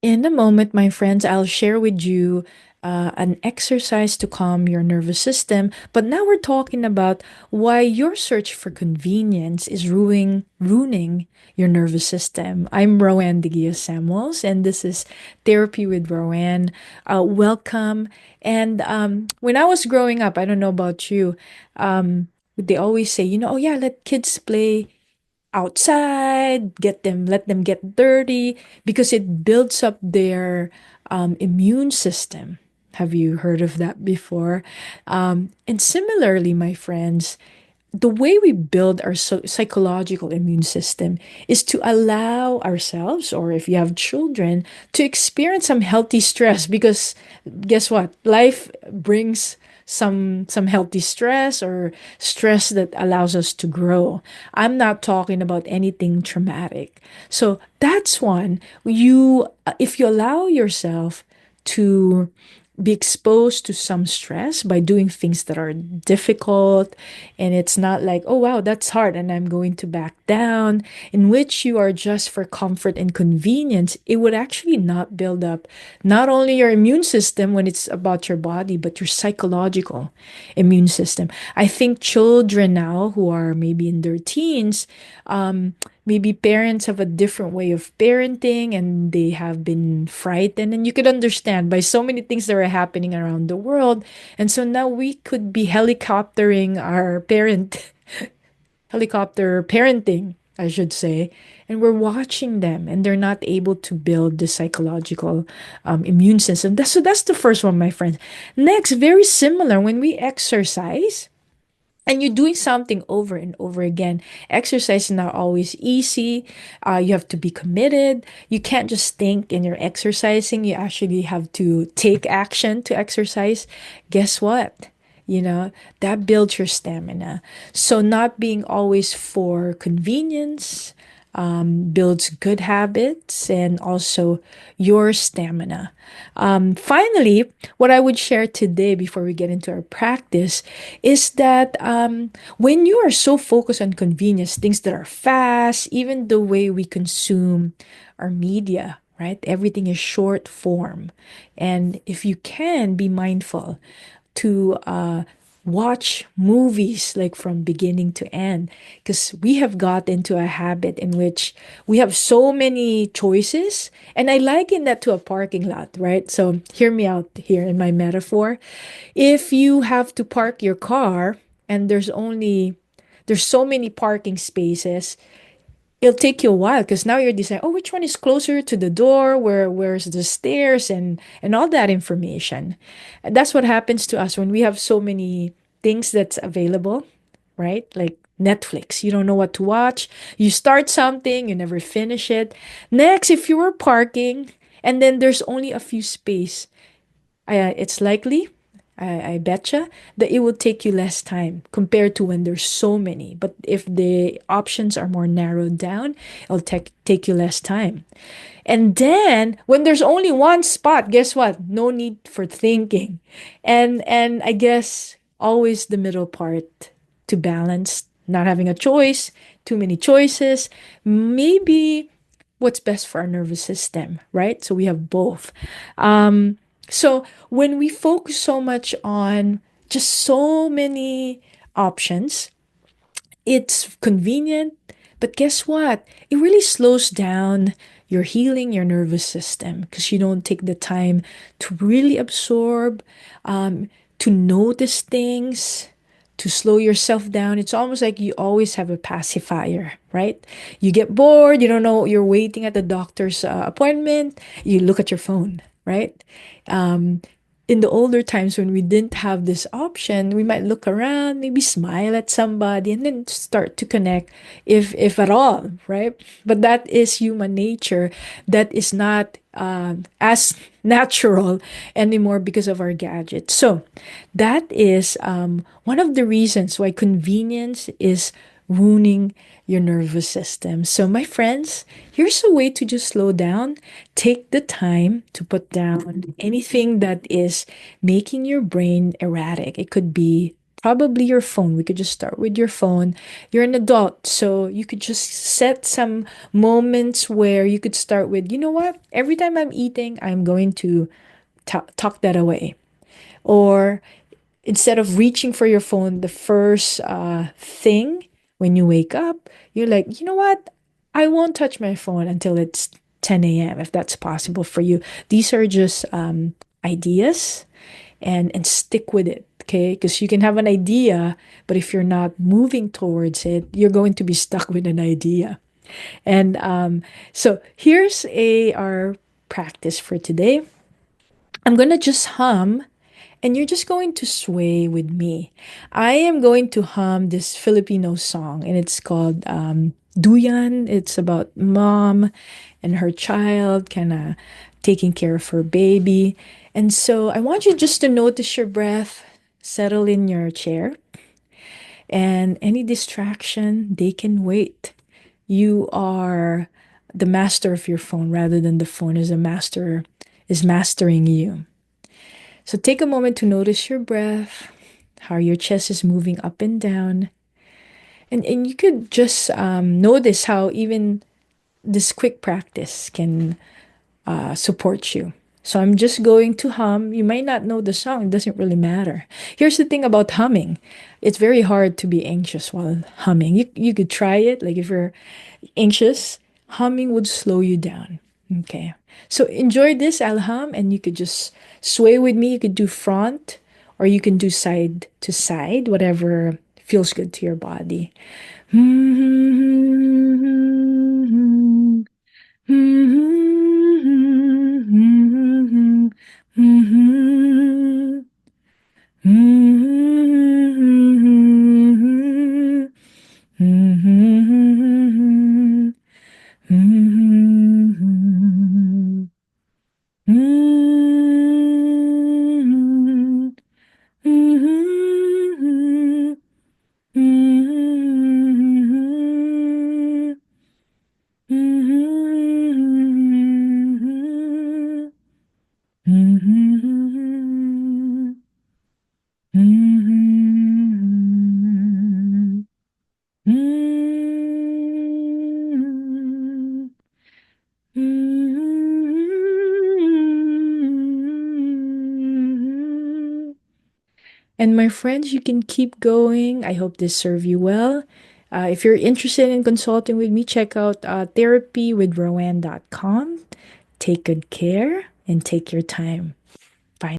In a moment, my friends, I'll share with you an exercise to calm your nervous system. But now we're talking about why your search for convenience is ruining your nervous system. I'm Roanne Digia Samuels, and this is Therapy with Roanne. Welcome. And when I was growing up, I don't know about you, they always say, oh yeah, let kids play outside, let them get dirty because it builds up their immune system. Have you heard of that before? And similarly, my friends, the way we build our psychological immune system is to allow ourselves, or if you have children, to experience some healthy stress because guess what? Life brings some healthy stress or stress that allows us to grow. I'm not talking about anything traumatic. So that's one. If you allow yourself to be exposed to some stress by doing things that are difficult, and it's not like, oh wow, that's hard and I'm going to back down, in which you are just for comfort and convenience, it would actually not build up not only your immune system when it's about your body, but your psychological immune system. I think children now who are maybe in their teens, maybe parents have a different way of parenting and they have been frightened, and you could understand by so many things that are happening around the world. And so now we could be helicoptering our helicopter parenting, I should say, and we're watching them and they're not able to build the psychological immune system. So that's the first one, my friends. Next, very similar, when we exercise and you're doing something over and over again. Exercise is not always easy. You have to be committed. You can't just think and you're exercising. You actually have to take action to exercise. Guess what? That builds your stamina. So, not being always for convenience builds good habits and also your stamina. Finally, what I would share today before we get into our practice is that when you are so focused on convenience, things that are fast, even the way we consume our media, right? Everything is short form. And if you can be mindful to watch movies like from beginning to end, because we have got into a habit in which we have so many choices, and I liken that to a parking lot, right? So hear me out here in my metaphor. If you have to park your car and there's so many parking spaces, it'll take you a while because now you're deciding, oh, which one is closer to the door, where's the stairs, and all that information. And that's what happens to us when we have so many things that's available, right? Like Netflix, you don't know what to watch. You start something, you never finish it. Next, if you were parking and then there's only a few space, it's likely, I betcha, that it will take you less time compared to when there's so many. But if the options are more narrowed down, it'll take you less time. And then when there's only one spot, guess what? No need for thinking. And I guess always the middle part to balance, not having a choice, too many choices, maybe what's best for our nervous system, right? So we have both. So when we focus so much on just so many options, it's convenient, but guess what? It really slows down your healing, your nervous system, because you don't take the time to really absorb, to notice things, to slow yourself down. It's almost like you always have a pacifier, right? You get bored, you don't know, you're waiting at the doctor's appointment, you look at your phone, right? Um, in the older times when we didn't have this option, we might look around, maybe smile at somebody, and then start to connect, if at all, right? But that is human nature. That is not as natural anymore because of our gadgets. So that is one of the reasons why convenience is ruining your nervous system. So, my friends, here's a way to just slow down. Take the time to put down anything that is making your brain erratic. It could be probably your phone. We could just start with your phone. You're an adult, so you could just set some moments where you could start with, you know what? Every time I'm eating, I'm going to tuck that away. Or instead of reaching for your phone the first thing when you wake up, you're like, you know what? I won't touch my phone until it's 10 a.m. if that's possible for you. These are just ideas, and stick with it, okay? Because you can have an idea, but if you're not moving towards it, you're going to be stuck with an idea. And so here's a our practice for today. I'm gonna just hum, and you're just going to sway with me. I am going to hum this Filipino song, and it's called Duyan. It's about mom and her child kind of taking care of her baby. And so I want you just to notice your breath, settle in your chair, and any distraction, they can wait. You are the master of your phone rather than the phone is a master is mastering you. So take a moment to notice your breath, how your chest is moving up and down. And you could just notice how even this quick practice can support you. So I'm just going to hum. You might not know the song, it doesn't really matter. Here's the thing about humming, it's very hard to be anxious while humming. You could try it. Like if you're anxious, humming would slow you down. Okay. So enjoy this. I'll hum and you could just sway with me. You could do front or you can do side to side, whatever feels good to your body. And my friends, you can keep going. I hope this served you well. If you're interested in consulting with me, check out therapywithrowan.com. Take good care and take your time.